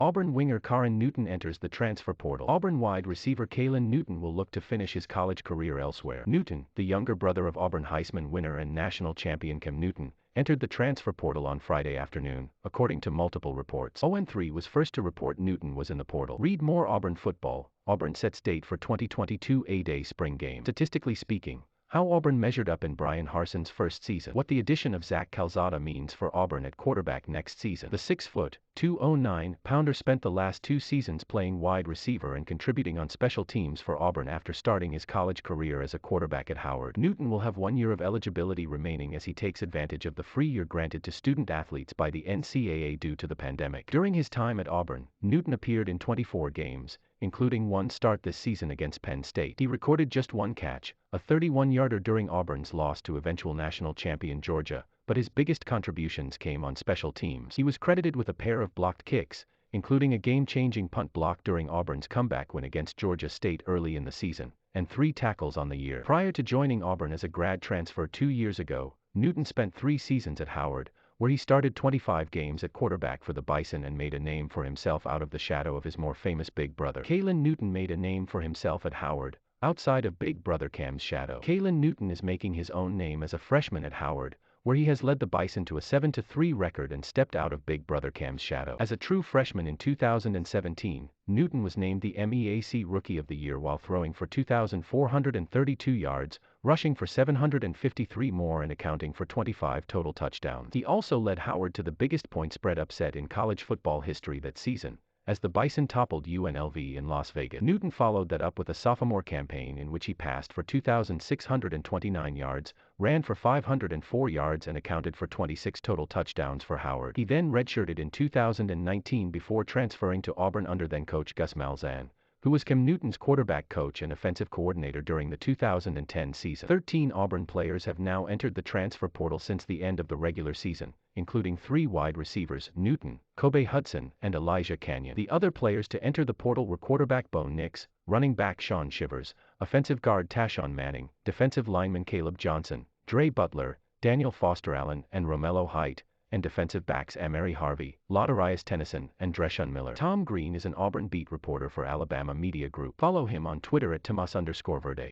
Auburn winger Karin Newton enters the transfer portal. Auburn wide receiver Caylin Newton will look to finish his college career elsewhere. Newton, the younger brother of Auburn Heisman winner and national champion Cam Newton, entered the transfer portal on Friday afternoon, according to multiple reports. ON3 was first to report Newton was in the portal. Read more. Auburn football. Auburn sets date for 2022 A-Day spring game. Statistically speaking, how Auburn measured up in Brian Harson's first season. What the addition of Zach Calzada means for Auburn at quarterback next season. The 6', 209-pounder spent the last 2 seasons playing wide receiver and contributing on special teams for Auburn after starting his college career as a quarterback at Howard. Newton will have 1 year of eligibility remaining as he takes advantage of the free year granted to student athletes by the NCAA due to the pandemic. During his time at Auburn, Newton appeared in 24 games, including 1 start this season against Penn State. He recorded just 1 catch, a 31-yarder during Auburn's loss to eventual-national champion Georgia, but his biggest contributions came on special teams. He was credited with a pair of blocked kicks, including a game-changing punt block during Auburn's comeback win against Georgia State early in the season, and 3 tackles on the year. Prior to joining Auburn as a grad transfer 2 years ago, Newton spent 3 seasons at Howard, where he started 25 games at quarterback for the Bison and made a name for himself out of the shadow of his more famous big brother. Caylin Newton made a name for himself at Howard, outside of big brother Cam's shadow. Caylin Newton is making his own name as a freshman at Howard, where he has led the Bison to a 7-3 record and stepped out of big brother Cam's shadow. As a true freshman in 2017, Newton was named the MEAC Rookie of the Year while throwing for 2,432 yards, rushing for 753 more and accounting for 25 total touchdowns. He also led Howard to the biggest point spread upset in college football history that season, as the Bison toppled UNLV in Las Vegas. Newton followed that up with a sophomore campaign in which he passed for 2,629 yards, ran for 504 yards and accounted for 26 total touchdowns for Howard. He then redshirted in 2019 before transferring to Auburn under then-coach Gus Malzahn, who was Cam Newton's quarterback coach and offensive coordinator during the 2010 season. 13 Auburn players have now entered the transfer portal since the end of the regular season, including 3 wide receivers, Newton, Kobe Hudson, and Elijah Canyon. The other players to enter the portal were quarterback Bo Nix, running back Sean Shivers, offensive guard Tashawn Manning, defensive lineman Caleb Johnson, Dre Butler, Daniel Foster Allen, and Romello Height, and defensive backs Amari Harvey, Ladarius Tennyson, and Dreshaun Miller. Tom Green is an Auburn beat reporter for Alabama Media Group. Follow him on Twitter at Tomas_Verde.